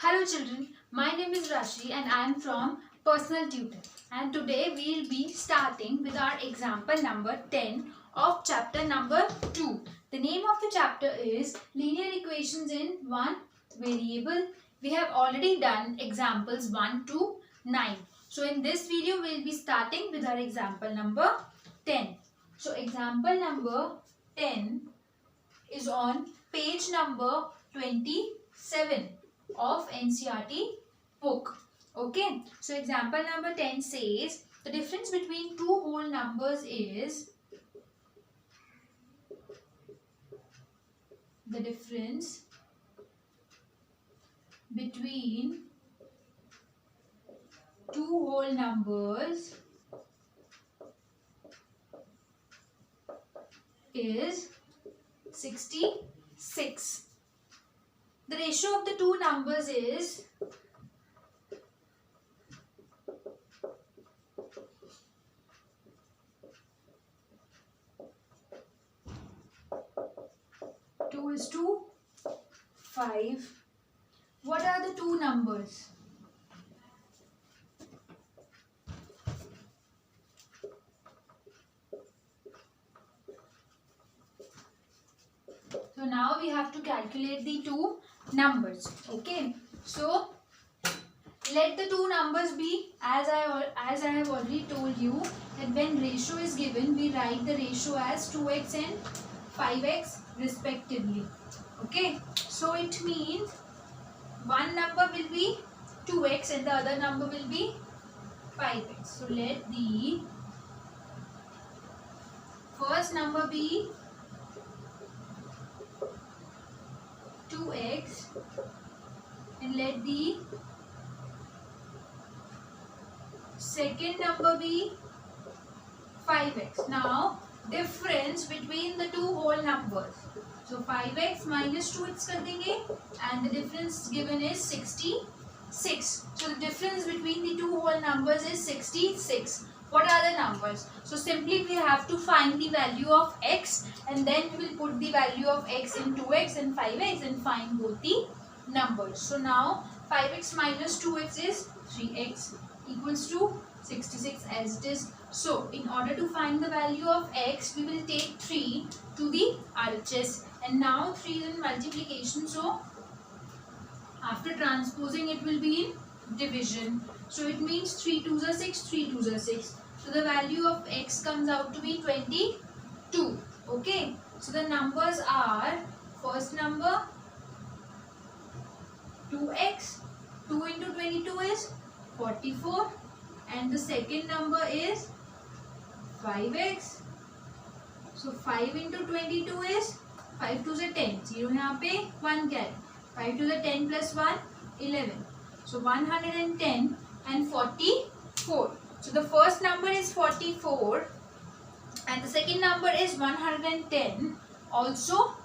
Hello children, my name is Rashi and I am from Personal Tutor, and today we will be starting with our example number 10 of chapter number 2. The name of the chapter is Linear Equations in One Variable. We have already done examples 1 to 9. So in this video we will be starting with our example number 10. So example number 10 is on page number 27 of NCERT book. Okay, so example number 10 says the difference between two whole numbers is the difference between two whole numbers is 66. The ratio of the two numbers is two is to 5. What are the two numbers? So now we have to calculate the two numbers. Okay, so let the two numbers be as I have already told you that when ratio is given, we write the ratio as 2x and 5x respectively. Okay, so it means one number will be 2x and the other number will be 5x. So let the first number be 2x and let the second number be 5x. Now difference between the two whole numbers. So 5x minus 2x कर देंगे and the difference given is 66. So the difference between the two whole numbers is 66. What are the numbers? So simply we have to find the value of x and then we will put the value of x in 2x and 5x and find both the numbers. So now 5x minus 2x is 3x equals to 66 as it is. So in order to find the value of x, we will take 3 to the RHS, and now 3 is in multiplication, so after transposing it will be in division. So it means 3 2s are 6, 3 2s are 6. So the value of x comes out to be 22. Okay, so the numbers are, first number 2x, 2 into 22 is 44, and the second number is 5x. So 5 into 22 is 5 to the 10. 0 यहाँ पे 1 क्या है? 5 to the 10 plus 1 11. So 110 and 44. So the first number is 44 and the second number is 110. Also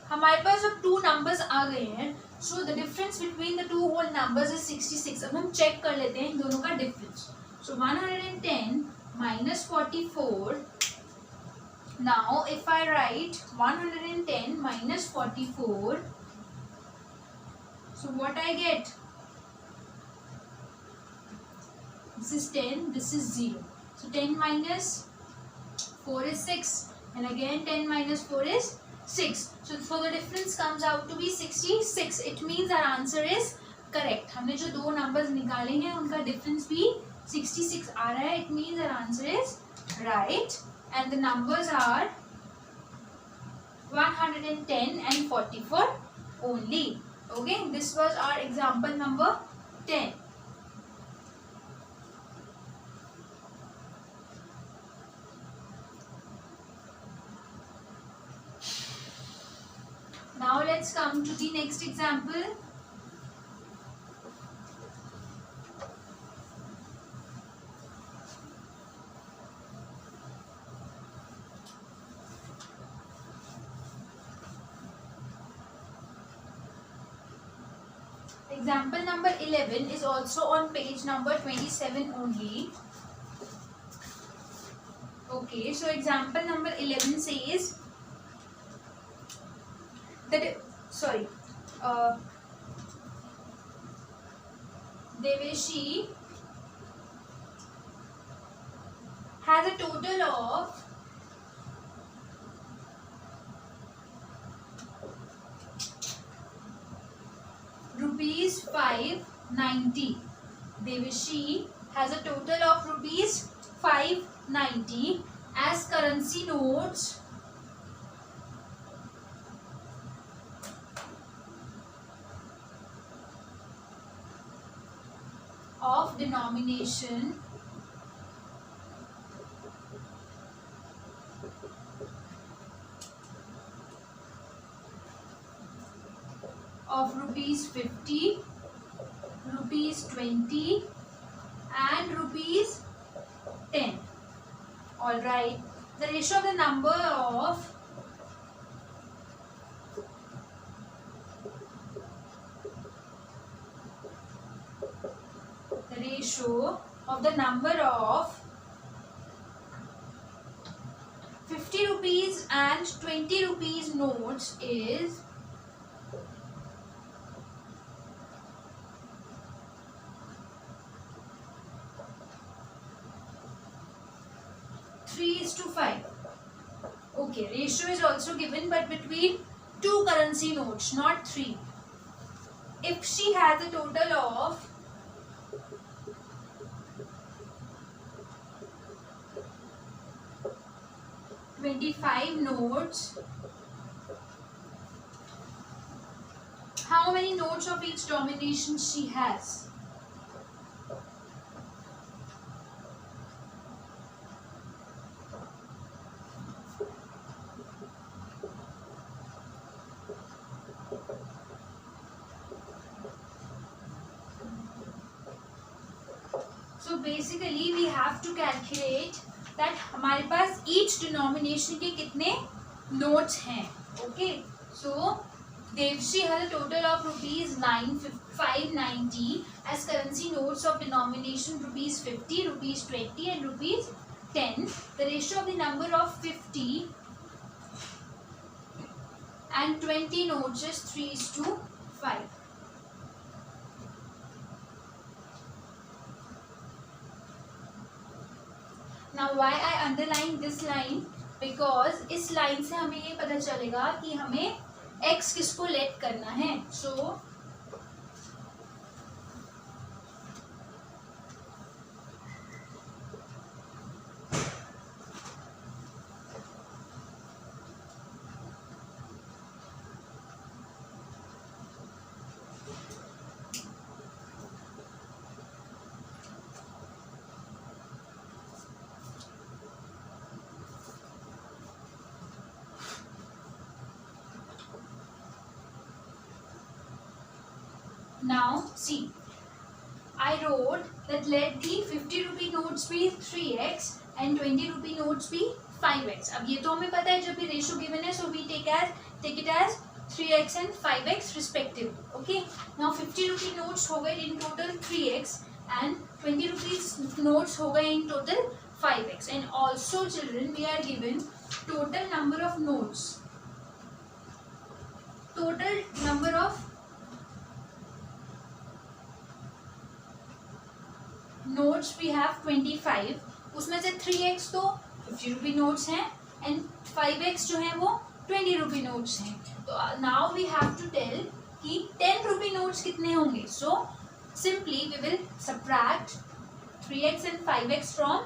हमारे पास अब two numbers आ गए हैं. So the difference between the two whole numbers is 66. अब हम check कर लेते हैं इन दोनों का difference. So 110 minus 44. Now if I write 110 minus 44, so what I get? This is 10, this is 0. So 10 minus 4 is 6 and again 10 minus 4 is 6. So the difference comes out to be 66. It means our answer is correct. हमने जो दो numbers निकाले हैं उनका difference भी 66 आ रहा है. It means our answer is right and the numbers are 110 and 44 only. Okay, this was our example number 10. Now let's come to the next example. Example number 11 is also on page number 27 only. Okay, so example number 11 says that Deveshi has a total of rupees 590. Deveshi has a total of rupees 590 as currency notes of denomination of rupees 50, rupees 20 and rupees 10. Alright, the ratio of the number of of 50 rupees and 20 rupees notes is 3:5. Okay, ratio is also given, but between two currency notes, not three. If she has a total of 25 notes, how many notes of each denomination she has? So basically we have to calculate that हमारे पास each denomination के कितने notes हैं. Okay, so Devshi has a total of rupees 590 as currency notes of denomination rupees 50, rupees 20 and rupees 10. The ratio of the number of 50 and 20 notes is 3:5. Now why I underline this line? Because इस line से हमें ये पता चलेगा कि हमें x किसको let करना है. So now see, I wrote that let the 50 rupee notes be 3x and 20 rupee notes be 5x. अब ये तो हमें पता है जब भी रेशो गिवन है, so we take it as 3x and 5x respectively. Okay, now 50 rupee notes हो गए in total 3x and 20 rupees notes हो गए in total 5x. And also children, we are given total number of notes. Total number of notes we have 25. उसमें से 3x तो 50 rupee notes हैं and 5x जो हैं वो 20 rupee notes हैं. तो now we have to tell कि 10 rupee notes कितने होंगे. So simply we will subtract 3x and 5x from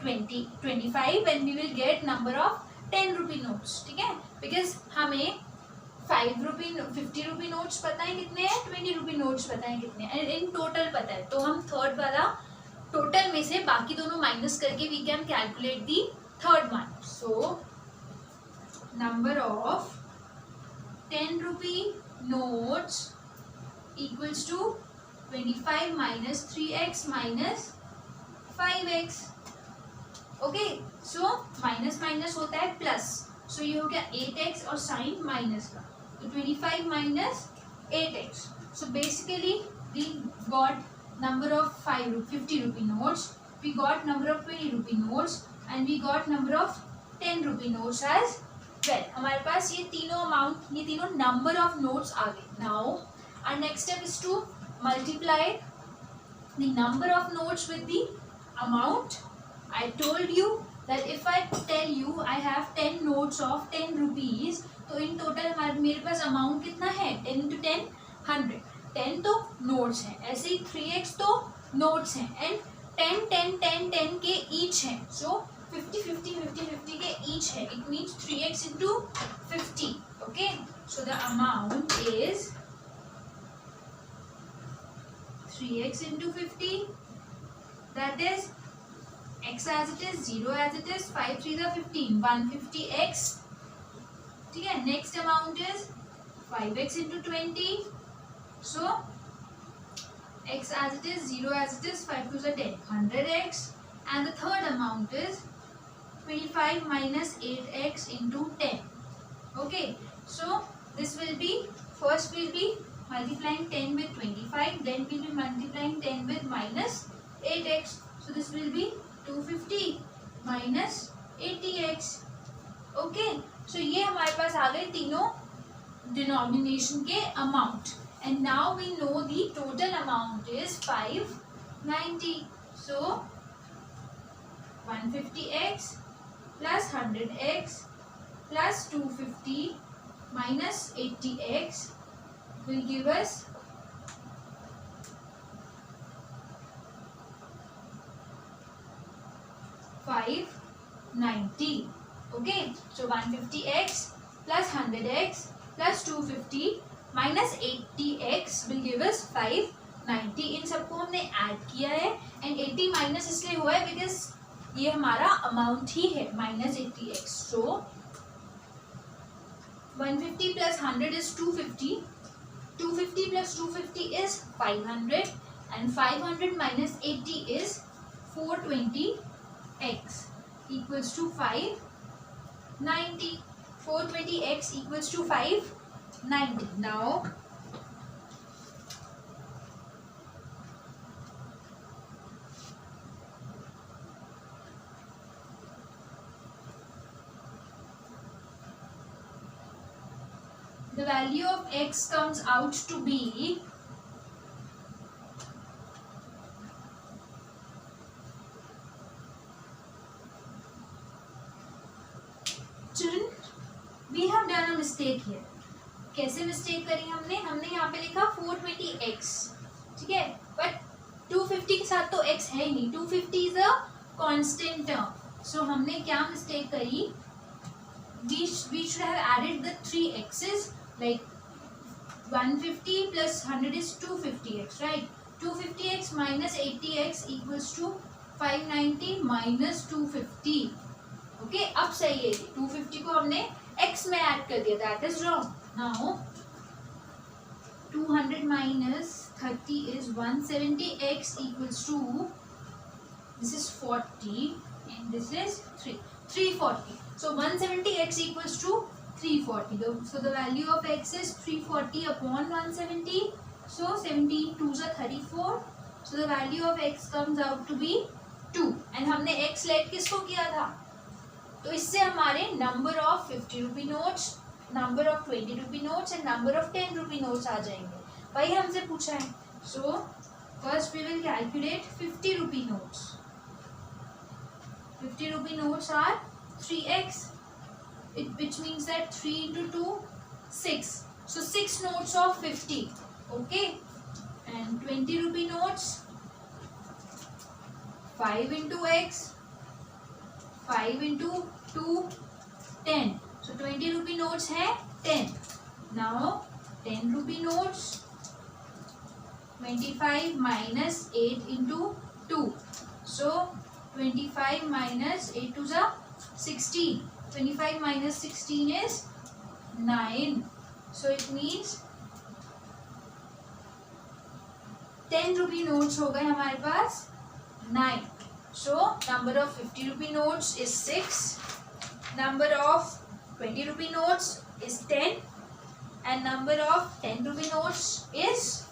25 and we will get number of 10 rupee notes. ठीक है, because हमें 5 rupee 50 rupee notes पता है कितने हैं, 20 rupee notes पता है कितने हैं, इन टोटल पता है. तो हम थर्ड वाला टोटल में से बाकी दोनों माइनस करके we can calculate the third one. So number of 10 rupee notes equals to 25 minus 3x minus 5x. Okay, so minus minus होता है प्लस, सो ये हो गया 8x और साइन माइनस का, तो 25 minus 8x. So basically we got number of 50 rupee notes, we got number of 20 rupee notes and we got number of 10 rupee notes as well. हमारे पास ये तीनों अमाउंट, ये तीनों number of notes आ गए. Now our next step is to multiply the number of notes with the amount. I told you that if I tell you I have 10 notes of 10 rupees, तो in total मेरे पास amount कितना है 10 into 10 100. 10 तो notes हैं, ऐसे ही 3x तो notes हैं and 10 10 10 10 के ईच हैं. सो 50 50 50 50 के ईच है. It means 3x into 50. Okay, so the amount is 3x into 50, that is x as it is, 0 as it is, 5 3 the 15, 150x. ठीक है, next amount is 5x into 20, so x as it is, 0 as it is, 5 2 the 10, 100x. And the third amount is 25 minus 8x into 10. Okay, so this will be, first will be multiplying 10 with 25, then we'll be multiplying 10 with minus 8x. So this will be 250 minus 80x. Okay, so ये हमारे पास आ गए तीनों denomination के amount. And now we know the total amount is 590. So 150x plus 100x plus 250 minus 80x will give us 590. Okay, so 150x plus 100x plus 250 minus 80x will give us 590. इन सबको हमने add किया है and 80 minus इसलिए हुआ है because ये हमारा amount ही है minus 80x. So 150 plus 100 is 250. 250 plus 250 is 500 and 500 minus 80 is 420x equals to 590. 420x equals to 590. Now the value of x comes out to be children, we have done a mistake here. कैसे mistake करी हमने यहाँ पे लिखा 420x, ठीक है, but 250 के साथ तो x है ही नहीं. 250 इज अ कांस्टेंट टर्म. सो हमने क्या मिस्टेक करी, we should have added the 3 x's, like 150 plus 100 is 250x, right? 250x minus 80x equals to 590 minus 250. okay, अब सही है. 250 को हमने x में ऐड कर दिया, that is wrong. now 200 minus 30 is 170x equals to, this is 40 and this is 340. So 170x equals to 340. So the value of x is 340 upon 170. So 70 2s are 34. So the value of x comes out to be 2. And हमने x late किसको किया था, तो इससे हमारे number of 50 rupee notes, number of 20 rupee notes and number of 10 rupee notes आ जाएंगे. वही हमसे पूछा है. So first we will calculate 50 rupee notes. 50 rupee notes are 3x, which means that 3 into 2 6. So 6 notes of 50. okay, and 20 rupee notes 5 into x, 5 into 2 10. So 20 rupee notes है 10. now 10 rupee notes 25 minus 8 into 2. so 25 minus 8 to the 16. 25 minus 16 is 9. So it means 10 rupee notes हो गए हमारे पास 9. So number of 50 rupee notes is 6. Number of 20 rupee notes is 10. And number of 10 rupee notes is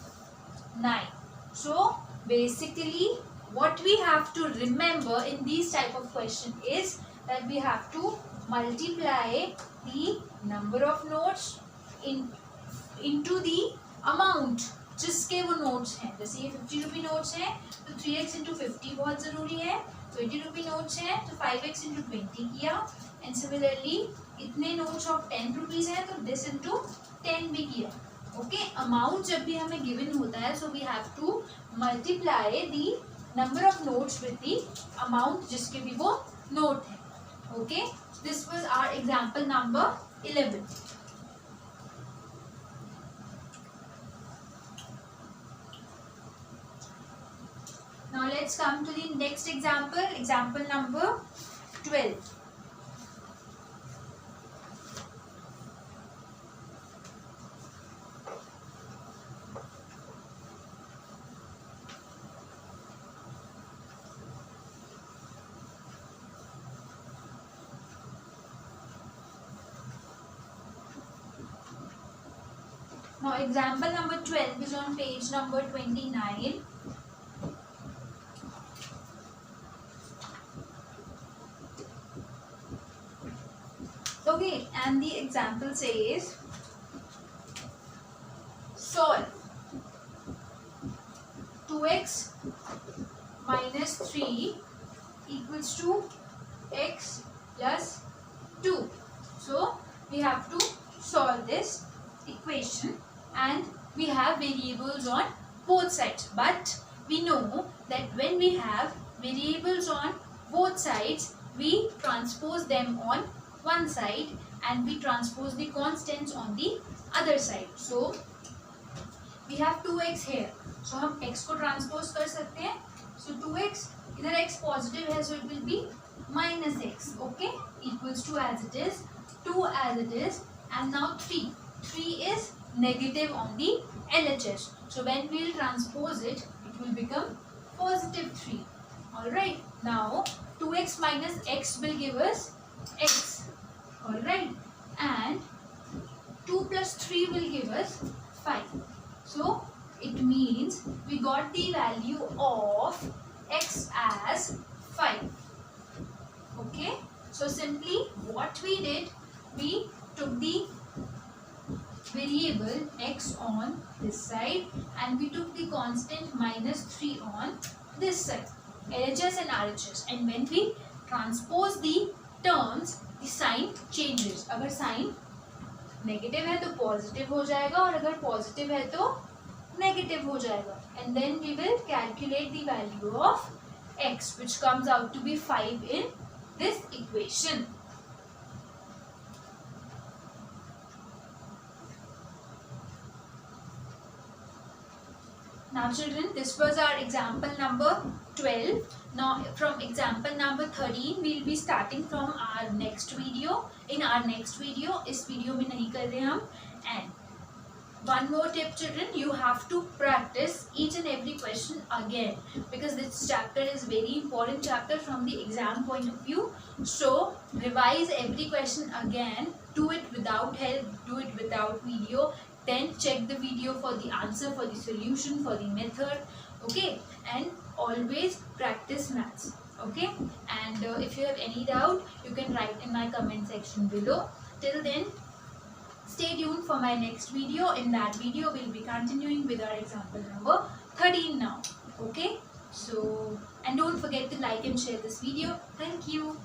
9. So basically what we have to remember in these type of question is that we have to multiply the number of notes into the amount. जिसके वो notes हैं. जैसे ये 50 रुपी notes हैं तो 3x into 50 बहुत ज़रूरी है. 20 रुपी नोट्स हैं तो 5x इंटू 20 किया. एंड सिमिलरली इतने नोट्स ऑफ 10 रुपीज़ हैं तो दिस इंटू 10 भी किया. ओके, अमाउंट जब भी हमें गिवन होता है so we have to multiply the number of notes with the amount जिसके भी वो नोट है. Okay, this was our example number 11. Now let's come to the next example, example number 12. Now example number 12 is on page number 29. Okay, and the example says solve 2x minus 3 equals to x plus 2. So we have to solve this equation and we have variables on both sides, but we know that when we have variables on both sides we transpose them on one side and we transpose the constants on the other side. So we have 2x here, so हम x को transpose कर सकते हैं. So 2x, इधर x positive है, so it will be minus x. Okay, equals to as it is, 2 as it is, and now 3 is negative on the LHS. So when we will transpose it, it will become positive 3. Alright, now 2x minus x will give us x. Alright, and 2 plus 3 will give us 5. So it means we got the value of x as 5. Okay, so simply what we did, we took the variable x on this side and we took the constant minus 3 on this side, LHS and RHS, and when we transpose the terms the sign changes. अगर sign negative है तो positive हो जाएगा और अगर positive है तो negative हो जाएगा. And then we will calculate the value of x which comes out to be 5 in this equation. Now children, this was our example number 12. Now from example number 13 we will be starting from our next video. In our next video, इस video में नहीं कर रहे हम. And one more tip children, you have to practice each and every question again because this chapter is very important chapter from the exam point of view. So revise every question again, do it without help, do it without video. Then check the video for the answer, for the solution, for the method. Okay, and always practice maths. Okay, and if you have any doubt you can write in my comment section below. Till then, stay tuned for my next video. In that video we'll be continuing with our example number 13 now. Okay, so and don't forget to like and share this video. Thank you.